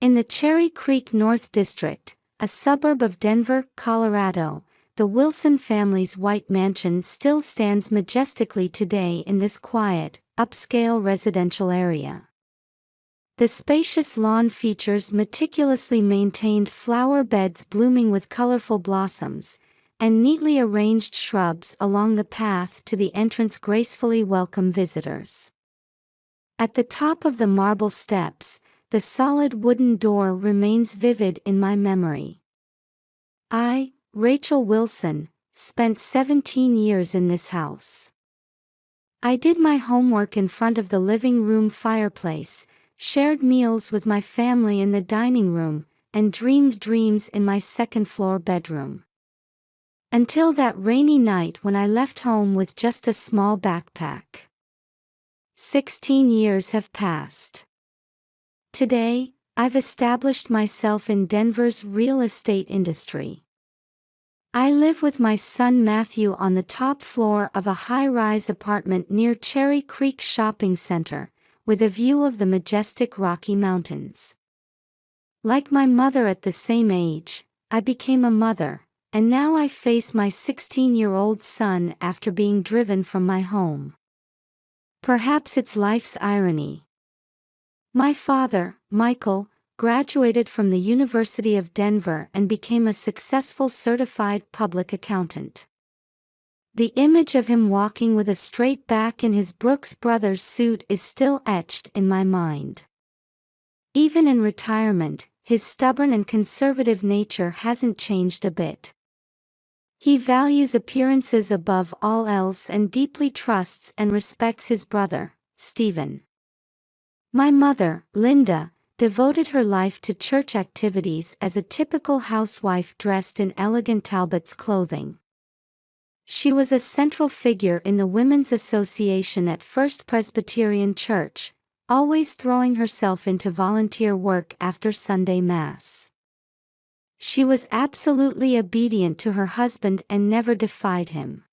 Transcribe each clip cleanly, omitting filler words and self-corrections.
In the Cherry Creek North District, a suburb of Denver, Colorado, the Wilson family's white mansion still stands majestically today in this quiet, upscale residential area. The spacious lawn features meticulously maintained flower beds blooming with colorful blossoms, and neatly arranged shrubs along the path to the entrance gracefully welcome visitors. At the top of the marble steps, the solid wooden door remains vivid in my memory. I, Rachel Wilson, spent 17 years in this house. I did my homework in front of the living room fireplace, shared meals with my family in the dining room, and dreamed dreams in my second-floor bedroom. Until that rainy night when I left home with just a small backpack. 16 years have passed. Today, I've established myself in Denver's real estate industry. I live with my son Matthew on the top floor of a high-rise apartment near Cherry Creek Shopping Center, with a view of the majestic Rocky Mountains. Like my mother at the same age, I became a mother, and now I face my 16-year-old son after being driven from my home. Perhaps it's life's irony. My father, Michael, graduated from the University of Denver and became a successful certified public accountant. The image of him walking with a straight back in his Brooks Brothers suit is still etched in my mind. Even in retirement, his stubborn and conservative nature hasn't changed a bit. He values appearances above all else and deeply trusts and respects his brother, Stephen. My mother, Linda, devoted her life to church activities as a typical housewife dressed in elegant Talbot's clothing. She was a central figure in the Women's Association at First Presbyterian Church, always throwing herself into volunteer work after Sunday Mass. She was absolutely obedient to her husband and never defied him.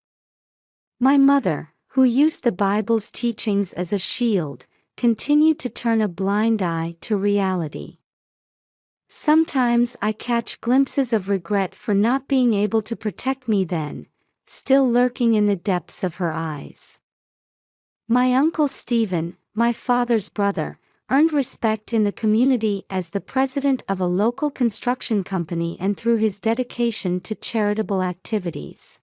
My mother, who used the Bible's teachings as a shield, continued to turn a blind eye to reality. Sometimes I catch glimpses of regret for not being able to protect me then, still lurking in the depths of her eyes. My uncle Stephen, my father's brother, earned respect in the community as the president of a local construction company and through his dedication to charitable activities.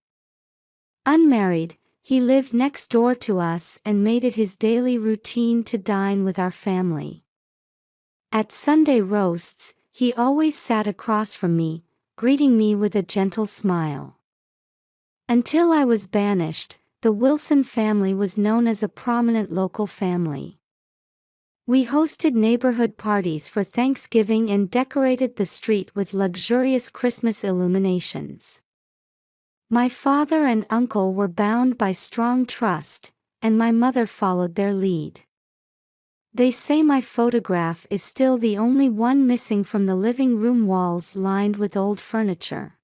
Unmarried, he lived next door to us and made it his daily routine to dine with our family. At Sunday roasts, he always sat across from me, greeting me with a gentle smile. Until I was banished, the Wilson family was known as a prominent local family. We hosted neighborhood parties for Thanksgiving and decorated the street with luxurious Christmas illuminations. My father and uncle were bound by strong trust, and my mother followed their lead. They say my photograph is still the only one missing from the living room walls lined with old furniture.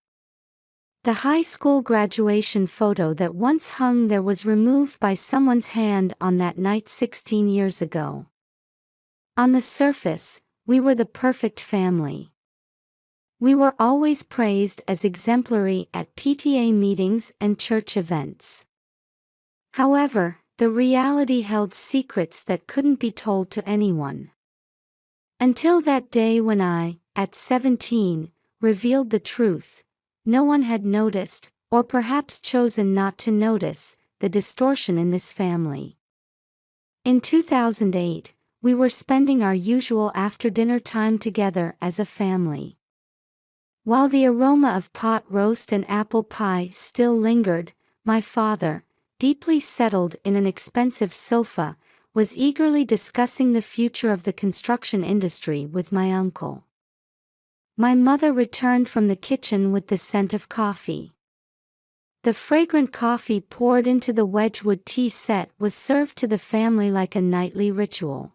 The high school graduation photo that once hung there was removed by someone's hand on that night 16 years ago. On the surface, we were the perfect family. We were always praised as exemplary at PTA meetings and church events. However, the reality held secrets that couldn't be told to anyone. Until that day when I, at 17, revealed the truth, no one had noticed, or perhaps chosen not to notice, the distortion in this family. In 2008, we were spending our usual after-dinner time together as a family. While the aroma of pot roast and apple pie still lingered, my father, deeply settled in an expensive sofa, was eagerly discussing the future of the construction industry with my uncle. My mother returned from the kitchen with the scent of coffee. The fragrant coffee poured into the Wedgwood tea set was served to the family like a nightly ritual.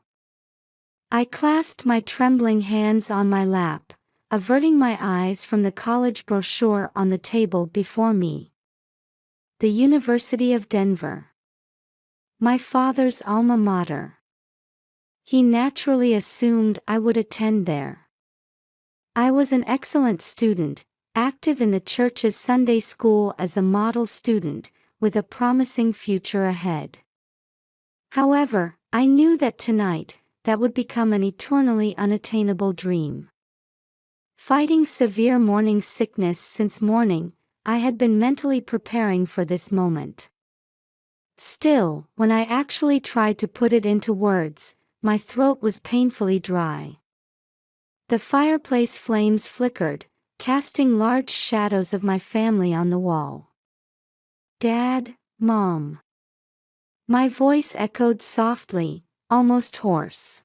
I clasped my trembling hands on my lap, averting my eyes from the college brochure on the table before me. The University of Denver. My father's alma mater. He naturally assumed I would attend there. I was an excellent student, active in the church's Sunday school as a model student, with a promising future ahead. However, I knew that tonight, that would become an eternally unattainable dream. Fighting severe morning sickness since morning, I had been mentally preparing for this moment. Still, when I actually tried to put it into words, my throat was painfully dry. The fireplace flames flickered, casting large shadows of my family on the wall. Dad, Mom. My voice echoed softly, almost hoarse.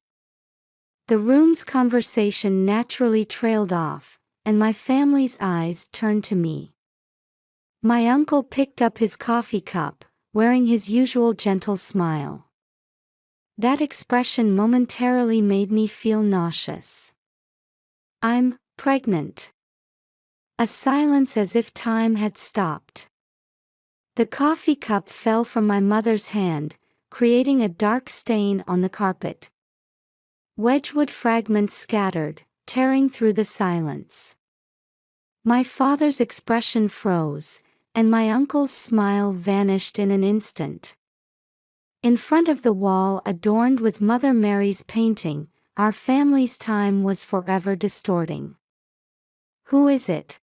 The room's conversation naturally trailed off, and my family's eyes turned to me. My uncle picked up his coffee cup, wearing his usual gentle smile. That expression momentarily made me feel nauseous. I'm pregnant. A silence as if time had stopped. The coffee cup fell from my mother's hand, creating a dark stain on the carpet. Wedgwood fragments scattered, tearing through the silence. My father's expression froze, and my uncle's smile vanished in an instant. In front of the wall adorned with Mother Mary's painting, our family's time was forever distorting. Who is it?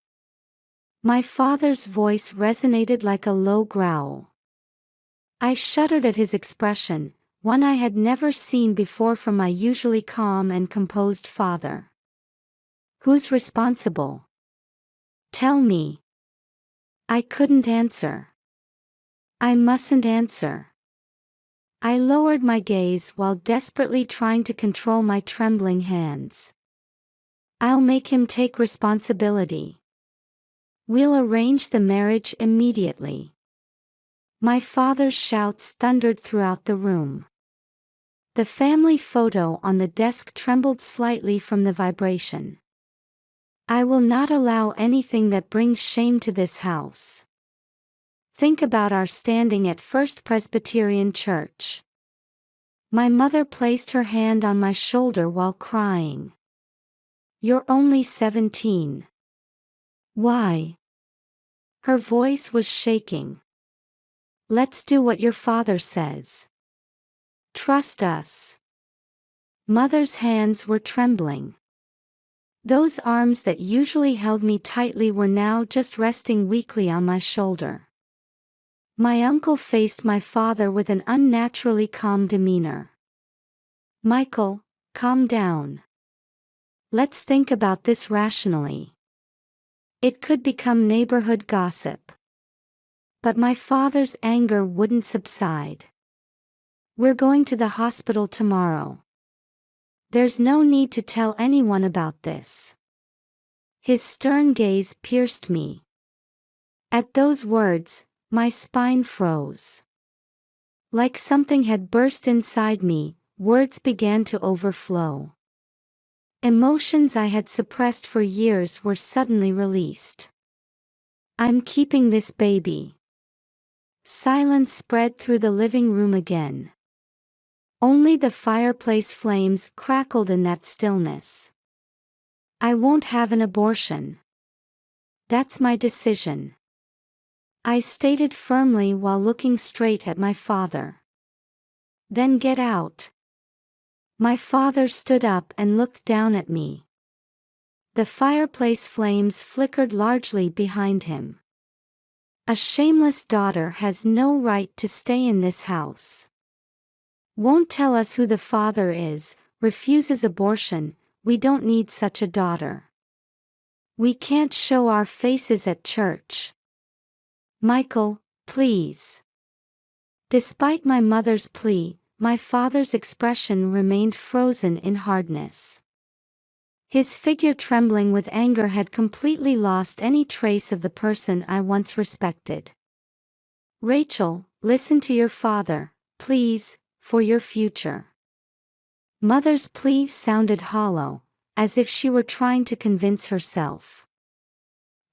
My father's voice resonated like a low growl. I shuddered at his expression, one I had never seen before from my usually calm and composed father. Who's responsible? Tell me. I couldn't answer. I mustn't answer. I lowered my gaze while desperately trying to control my trembling hands. I'll make him take responsibility. We'll arrange the marriage immediately. My father's shouts thundered throughout the room. The family photo on the desk trembled slightly from the vibration. I will not allow anything that brings shame to this house. Think about our standing at First Presbyterian Church. My mother placed her hand on my shoulder while crying. You're only 17. Why? Her voice was shaking. Let's do what your father says. Trust us. Mother's hands were trembling. Those arms that usually held me tightly were now just resting weakly on my shoulder. My uncle faced my father with an unnaturally calm demeanor. Michael, calm down. Let's think about this rationally. It could become neighborhood gossip. But my father's anger wouldn't subside. We're going to the hospital tomorrow. There's no need to tell anyone about this. His stern gaze pierced me. At those words, my spine froze. Like something had burst inside me, words began to overflow. Emotions I had suppressed for years were suddenly released. I'm keeping this baby. Silence spread through the living room again. Only the fireplace flames crackled in that stillness. I won't have an abortion. That's my decision. I stated firmly while looking straight at my father. Then get out. My father stood up and looked down at me. The fireplace flames flickered largely behind him. A shameless daughter has no right to stay in this house. Won't tell us who the father is, refuses abortion, we don't need such a daughter. We can't show our faces at church. Michael, please. Despite my mother's plea, my father's expression remained frozen in hardness. His figure trembling with anger had completely lost any trace of the person I once respected. Rachel, listen to your father, please, for your future. Mother's plea sounded hollow, as if she were trying to convince herself.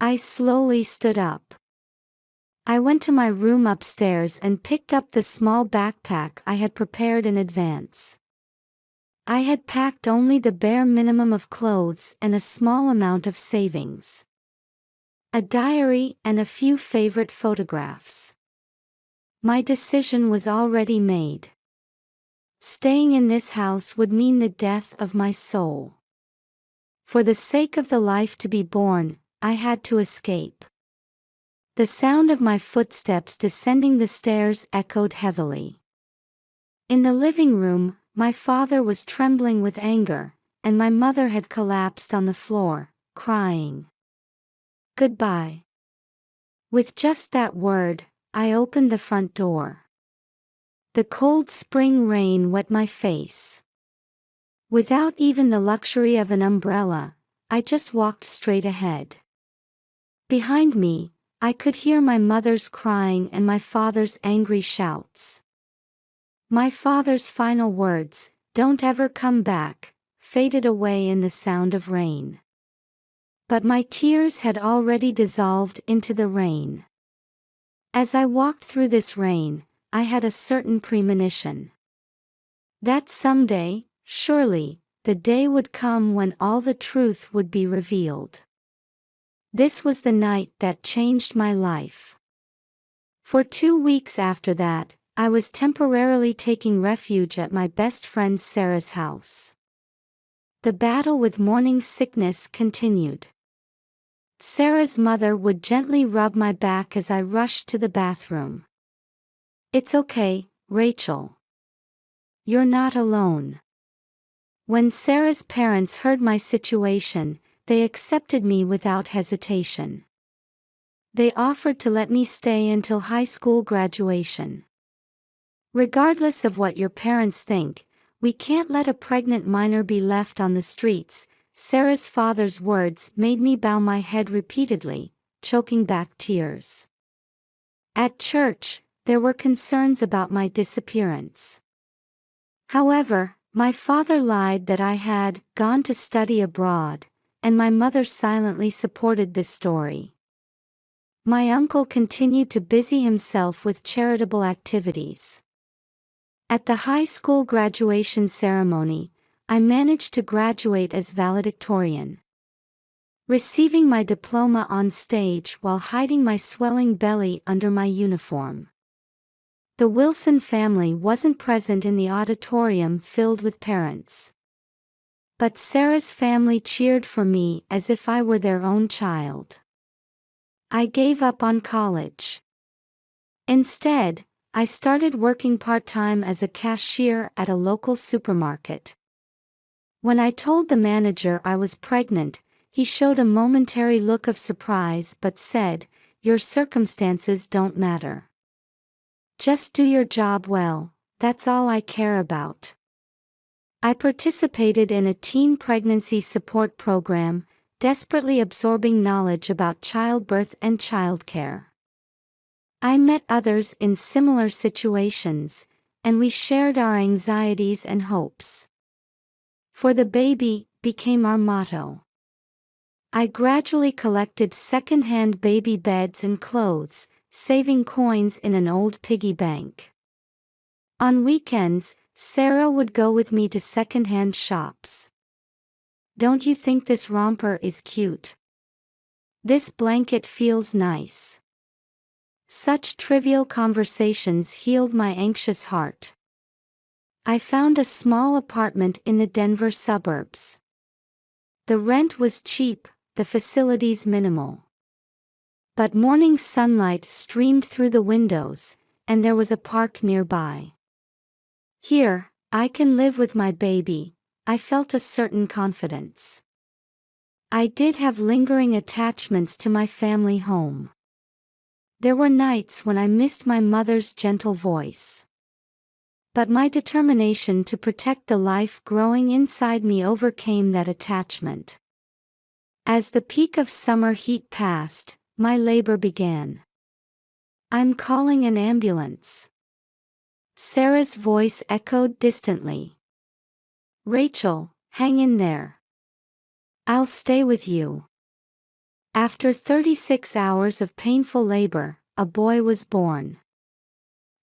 I slowly stood up. I went to my room upstairs and picked up the small backpack I had prepared in advance. I had packed only the bare minimum of clothes and a small amount of savings. A diary and a few favorite photographs. My decision was already made. Staying in this house would mean the death of my soul. For the sake of the life to be born, I had to escape. The sound of my footsteps descending the stairs echoed heavily. In the living room, my father was trembling with anger, and my mother had collapsed on the floor, crying. Goodbye. With just that word, I opened the front door. The cold spring rain wet my face. Without even the luxury of an umbrella, I just walked straight ahead. Behind me, I could hear my mother's crying and my father's angry shouts. My father's final words, "Don't ever come back," faded away in the sound of rain. But my tears had already dissolved into the rain. As I walked through this rain, I had a certain premonition. That someday, surely, the day would come when all the truth would be revealed. This was the night that changed my life. For 2 weeks after that, I was temporarily taking refuge at my best friend Sarah's house. The battle with morning sickness continued. Sarah's mother would gently rub my back as I rushed to the bathroom. "It's okay, Rachel. You're not alone." When Sarah's parents heard my situation, they accepted me without hesitation. They offered to let me stay until high school graduation. "Regardless of what your parents think, we can't let a pregnant minor be left on the streets," Sarah's father's words made me bow my head repeatedly, choking back tears. At church, there were concerns about my disappearance. However, my father lied that I had gone to study abroad, and my mother silently supported this story. My uncle continued to busy himself with charitable activities. At the high school graduation ceremony, I managed to graduate as valedictorian. Receiving my diploma on stage while hiding my swelling belly under my uniform. The Wilson family wasn't present in the auditorium filled with parents. But Sarah's family cheered for me as if I were their own child. I gave up on college. Instead, I started working part-time as a cashier at a local supermarket. When I told the manager I was pregnant, he showed a momentary look of surprise but said, "Your circumstances don't matter. Just do your job well, that's all I care about." I participated in a teen pregnancy support program, desperately absorbing knowledge about childbirth and childcare. I met others in similar situations, and we shared our anxieties and hopes. "For the baby" became our motto. I gradually collected second-hand baby beds and clothes, saving coins in an old piggy bank. On weekends, Sarah would go with me to second-hand shops. "Don't you think this romper is cute? This blanket feels nice." Such trivial conversations healed my anxious heart. I found a small apartment in the Denver suburbs. The rent was cheap, the facilities minimal. But morning sunlight streamed through the windows, and there was a park nearby. "Here, I can live with my baby," I felt a certain confidence. I did have lingering attachments to my family home. There were nights when I missed my mother's gentle voice. But my determination to protect the life growing inside me overcame that attachment. As the peak of summer heat passed, my labor began. "I'm calling an ambulance." Sarah's voice echoed distantly. "Rachel, hang in there. I'll stay with you." After 36 hours of painful labor, a boy was born.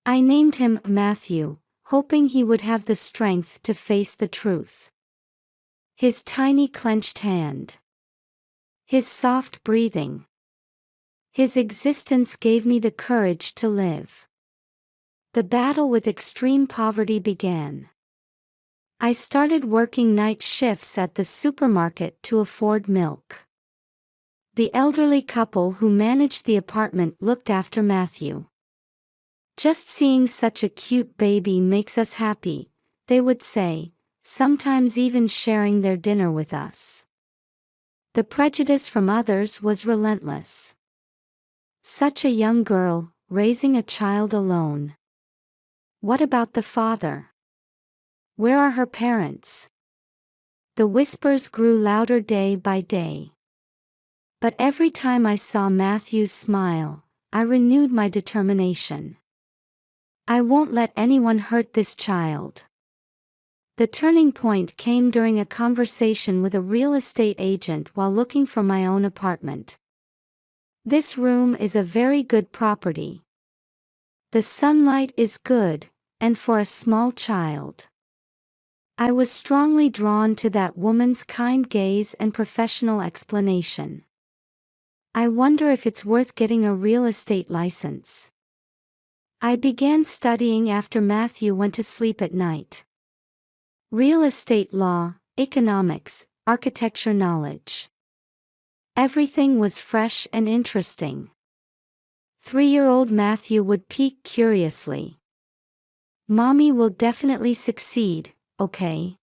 I named him Matthew, hoping he would have the strength to face the truth. His tiny clenched hand. His soft breathing. His existence gave me the courage to live. The battle with extreme poverty began. I started working night shifts at the supermarket to afford milk. The elderly couple who managed the apartment looked after Matthew. "Just seeing such a cute baby makes us happy," they would say, sometimes even sharing their dinner with us. The prejudice from others was relentless. Such a young girl, raising a child alone. What about the father? Where are her parents? The whispers grew louder day by day. But every time I saw Matthew's smile, I renewed my determination. I won't let anyone hurt this child. The turning point came during a conversation with a real estate agent while looking for my own apartment. "This room is a very good property. The sunlight is good, and for a small child." I was strongly drawn to that woman's kind gaze and professional explanation. "I wonder if it's worth getting a real estate license." I began studying after Matthew went to sleep at night. Real estate law, economics, architecture knowledge. Everything was fresh and interesting. 3-year-old Matthew would peek curiously. "Mommy will definitely succeed, okay?"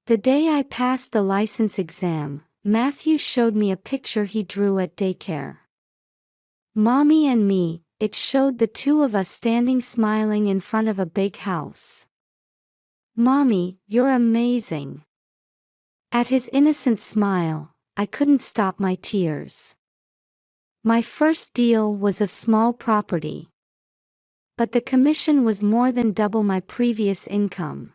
The day I passed the license exam, Matthew showed me a picture he drew at daycare. Mommy and me, it showed the two of us standing smiling in front of a big house. "Mommy, you're amazing." At his innocent smile, I couldn't stop my tears. My first deal was a small property. But the commission was more than double my previous income.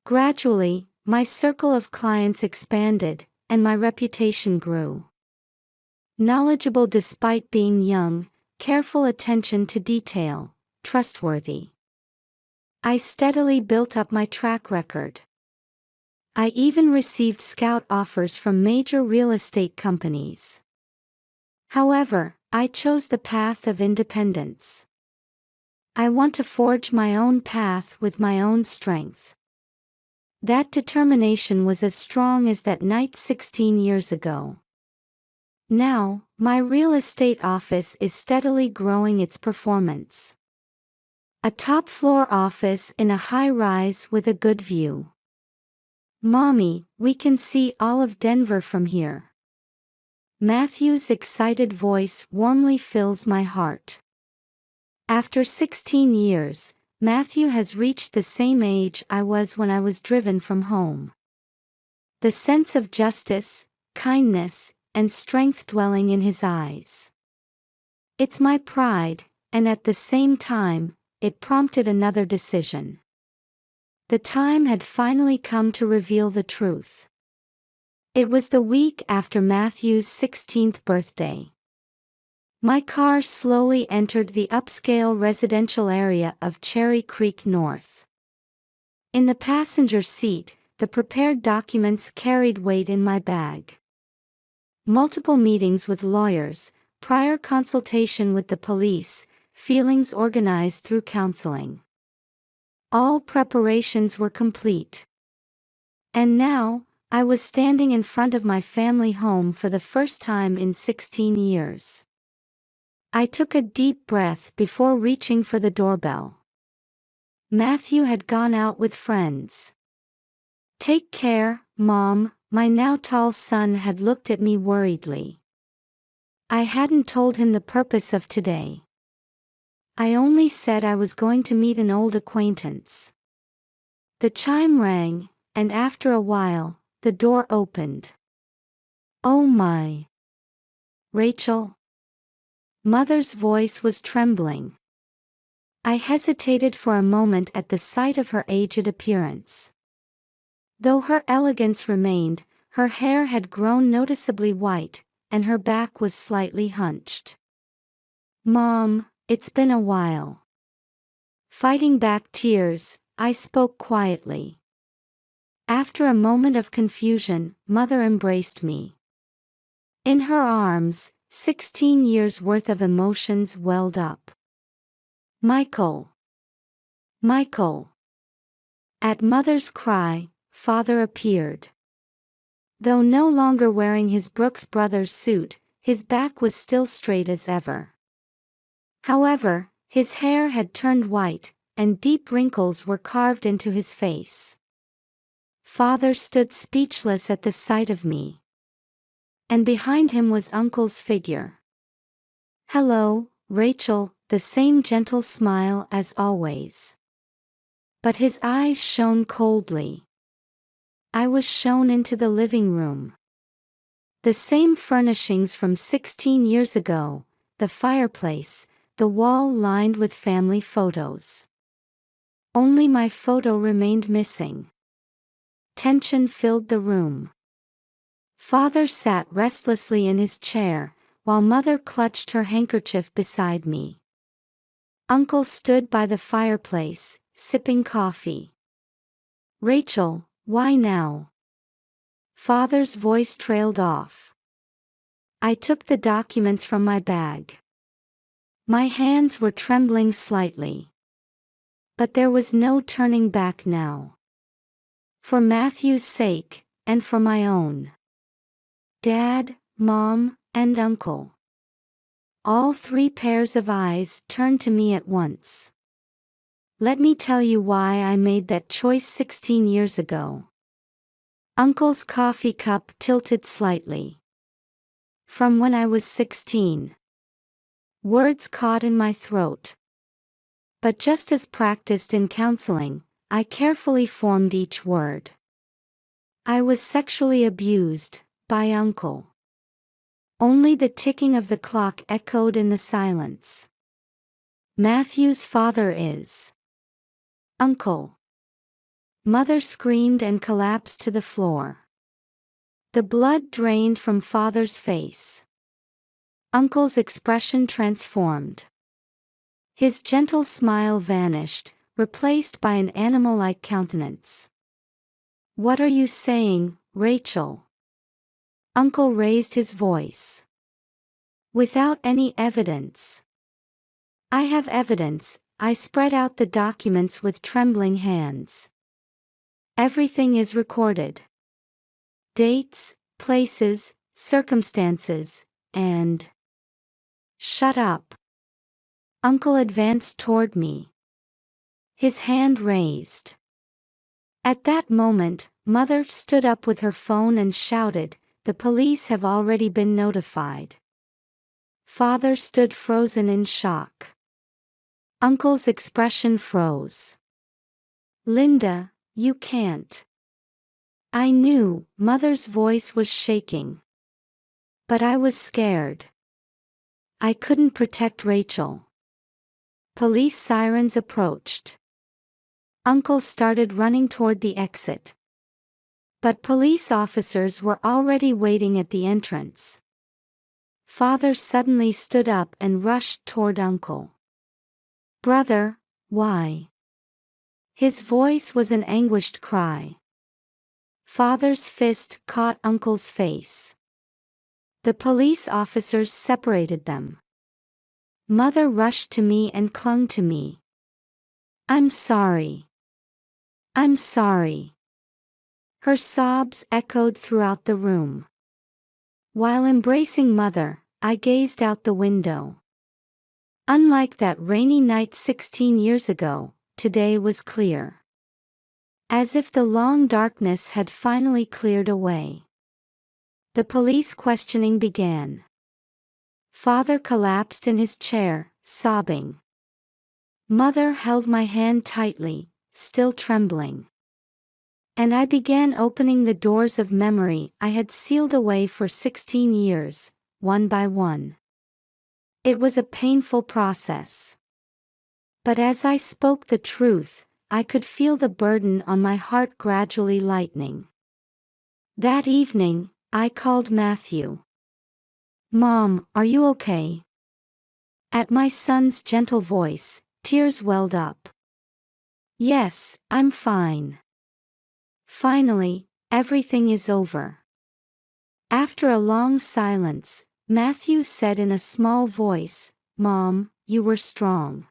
Gradually, my circle of clients expanded, and my reputation grew. Knowledgeable despite being young, careful attention to detail, trustworthy. I steadily built up my track record. I even received scout offers from major real estate companies. However, I chose the path of independence. I want to forge my own path with my own strength. That determination was as strong as that night 16 years ago. Now, my real estate office is steadily growing its performance. A top-floor office in a high-rise with a good view. "Mommy, we can see all of Denver from here." Matthew's excited voice warmly fills my heart. After 16 years, Matthew has reached the same age I was when I was driven from home. The sense of justice, kindness, and strength dwelling in his eyes. It's my pride, and at the same time, it prompted another decision. The time had finally come to reveal the truth. It was the week after Matthew's 16th birthday. My car slowly entered the upscale residential area of Cherry Creek North. In the passenger seat, the prepared documents carried weight in my bag. Multiple meetings with lawyers, prior consultation with the police, feelings organized through counseling. All preparations were complete. And now, I was standing in front of my family home for the first time in 16 years. I took a deep breath before reaching for the doorbell. Matthew had gone out with friends. "Take care, Mom," my now tall son had looked at me worriedly. I hadn't told him the purpose of today. I only said I was going to meet an old acquaintance. The chime rang, and after a while, the door opened. "Oh my. Rachel?" Mother's voice was trembling. I hesitated for a moment at the sight of her aged appearance. Though her elegance remained, her hair had grown noticeably white, and her back was slightly hunched. "Mom, it's been a while." Fighting back tears, I spoke quietly. After a moment of confusion, Mother embraced me. In her arms, 16 years' worth of emotions welled up. Michael. Michael. At Mother's cry, Father appeared. Though no longer wearing his Brooks Brothers suit, his back was still straight as ever. However, his hair had turned white, and deep wrinkles were carved into his face. Father stood speechless at the sight of me. And behind him was Uncle's figure. "Hello, Rachel," the same gentle smile as always. But his eyes shone coldly. I was shown into the living room. The same furnishings from 16 years ago, the fireplace, the wall lined with family photos. Only my photo remained missing. Tension filled the room. Father sat restlessly in his chair, while Mother clutched her handkerchief beside me. Uncle stood by the fireplace, sipping coffee. "Rachel, why now?" Father's voice trailed off. I took the documents from my bag. My hands were trembling slightly. But there was no turning back now. For Matthew's sake, and for my own. Dad, Mom, and Uncle. All three pairs of eyes turned to me at once. Let me tell you why I made that choice 16 years ago. Uncle's coffee cup tilted slightly. From when I was 16. Words caught in my throat. But just as practiced in counseling, I carefully formed each word. I was sexually abused, by Uncle. Only the ticking of the clock echoed in the silence. Matthew's father is. Uncle. Mother screamed and collapsed to the floor. The blood drained from Father's face. Uncle's expression transformed. His gentle smile vanished, replaced by an animal-like countenance. "What are you saying, Rachel?" Uncle raised his voice. "Without any evidence." "I have evidence." I spread out the documents with trembling hands. "Everything is recorded. Dates, places, circumstances, and..." "Shut up." Uncle advanced toward me. His hand raised. At that moment, Mother stood up with her phone and shouted, "The police have already been notified." Father stood frozen in shock. Uncle's expression froze. "Linda, you can't." I knew. Mother's voice was shaking. But I was scared. I couldn't protect Rachel. Police sirens approached. Uncle started running toward the exit. But police officers were already waiting at the entrance. Father suddenly stood up and rushed toward Uncle. "Brother, why?" His voice was an anguished cry. Father's fist caught Uncle's face. The police officers separated them. Mother rushed to me and clung to me. "I'm sorry. I'm sorry." Her sobs echoed throughout the room. While embracing Mother, I gazed out the window. Unlike that rainy night 16 years ago, today was clear. As if the long darkness had finally cleared away. The police questioning began. Father collapsed in his chair, sobbing. Mother held my hand tightly, still trembling. And I began opening the doors of memory I had sealed away for 16 years, one by one. It was a painful process. But as I spoke the truth, I could feel the burden on my heart gradually lightening. That evening, I called Matthew. "Mom, are you okay?" At my son's gentle voice, tears welled up. Yes, I'm fine. Finally, everything is over. After a long silence, Matthew said in a small voice, "Mom, you were strong."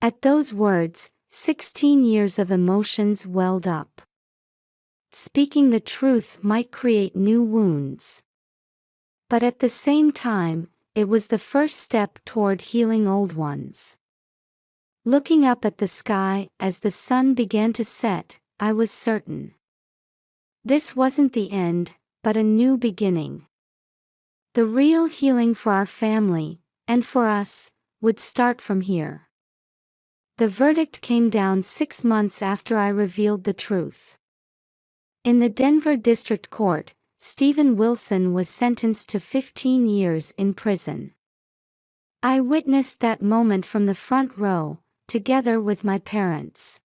At those words, 16 years of emotions welled up. Speaking the truth might create new wounds. But at the same time, it was the first step toward healing old ones. Looking up at the sky as the sun began to set, I was certain. This wasn't the end, but a new beginning. The real healing for our family, and for us, would start from here. The verdict came down 6 months after I revealed the truth. In the Denver District Court, Stephen Wilson was sentenced to 15 years in prison. I witnessed that moment from the front row, together with my parents.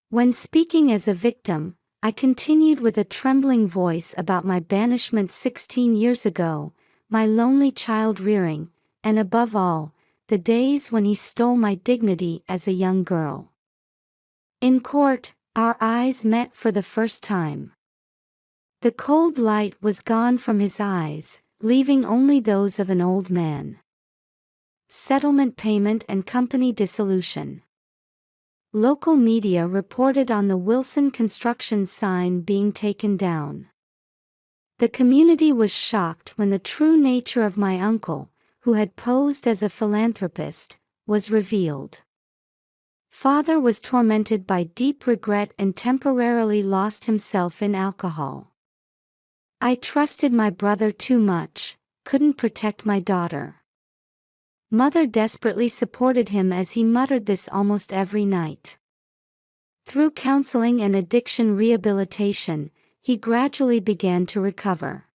When speaking as a victim, I continued with a trembling voice about my banishment 16 years ago, my lonely child rearing, and above all, the days when he stole my dignity as a young girl. In court, our eyes met for the first time. The cold light was gone from his eyes, leaving only those of an old man. Settlement payment and company dissolution. Local media reported on the Wilson construction sign being taken down. The community was shocked when the true nature of my uncle, who had posed as a philanthropist, was revealed. Father was tormented by deep regret and temporarily lost himself in alcohol. I trusted my brother too much, couldn't protect my daughter. Mother desperately supported him as he muttered this almost every night. Through counseling and addiction rehabilitation, he gradually began to recover.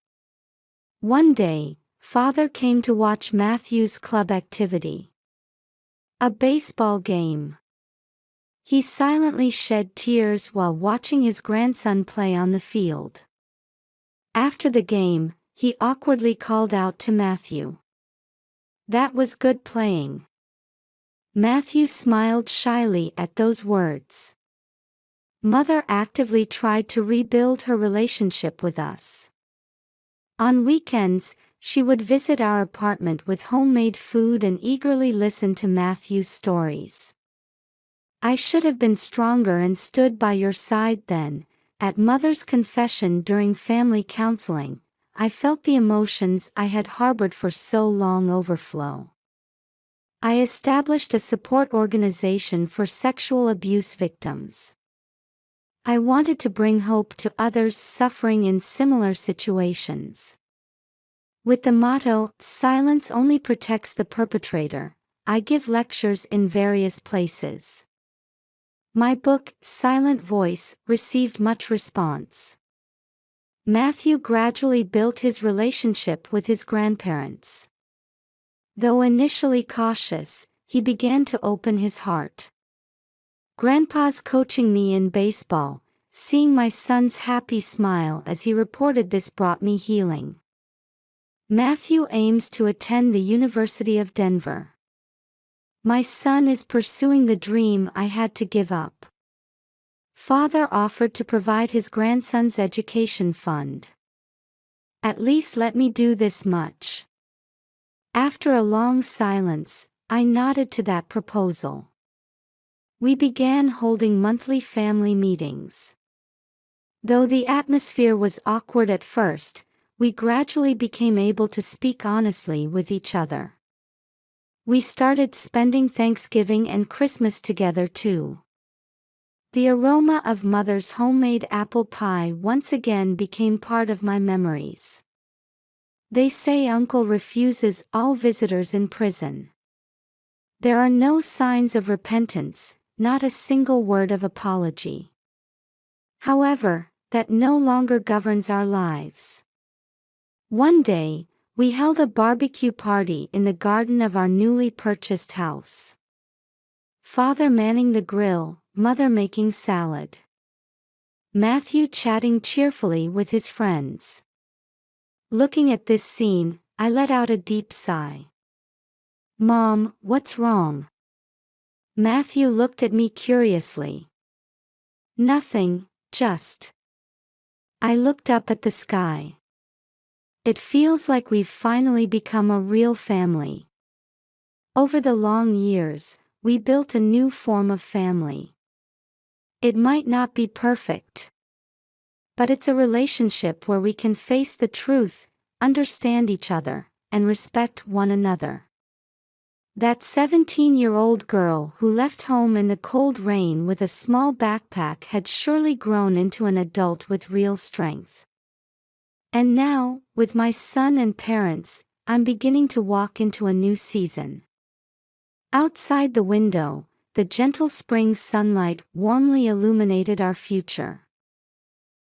One day, Father came to watch Matthew's club activity. A baseball game. He silently shed tears while watching his grandson play on the field. After the game, he awkwardly called out to Matthew, "That was good playing." Matthew smiled shyly at those words. Mother actively tried to rebuild her relationship with us. On weekends, she would visit our apartment with homemade food and eagerly listen to Matthew's stories. "I should have been stronger and stood by your side then." At Mother's confession during family counseling, I felt the emotions I had harbored for so long overflow. I established a support organization for sexual abuse victims. I wanted to bring hope to others suffering in similar situations. With the motto, "Silence only protects the perpetrator," I give lectures in various places. My book, Silent Voice, received much response. Matthew gradually built his relationship with his grandparents. Though initially cautious, he began to open his heart. Grandpa's coaching me in baseball, seeing my son's happy smile as he reported this brought me healing. Matthew aims to attend the University of Denver. My son is pursuing the dream I had to give up. Father offered to provide his grandson's education fund. At least let me do this much. After a long silence, I nodded to that proposal. We began holding monthly family meetings. Though the atmosphere was awkward at first, we gradually became able to speak honestly with each other. We started spending Thanksgiving and Christmas together too. The aroma of Mother's homemade apple pie once again became part of my memories. They say Uncle refuses all visitors in prison. There are no signs of repentance, not a single word of apology. However, that no longer governs our lives. One day, we held a barbecue party in the garden of our newly purchased house. Father manning the grill, Mother making salad. Matthew chatting cheerfully with his friends. Looking at this scene, I let out a deep sigh. "Mom, what's wrong?" Matthew looked at me curiously. Nothing, just. I looked up at the sky. It feels like we've finally become a real family. Over the long years, we built a new form of family. It might not be perfect, but it's a relationship where we can face the truth, understand each other, and respect one another. That 17-year-old girl who left home in the cold rain with a small backpack had surely grown into an adult with real strength. And now, with my son and parents, I'm beginning to walk into a new season. Outside the window, the gentle spring sunlight warmly illuminated our future.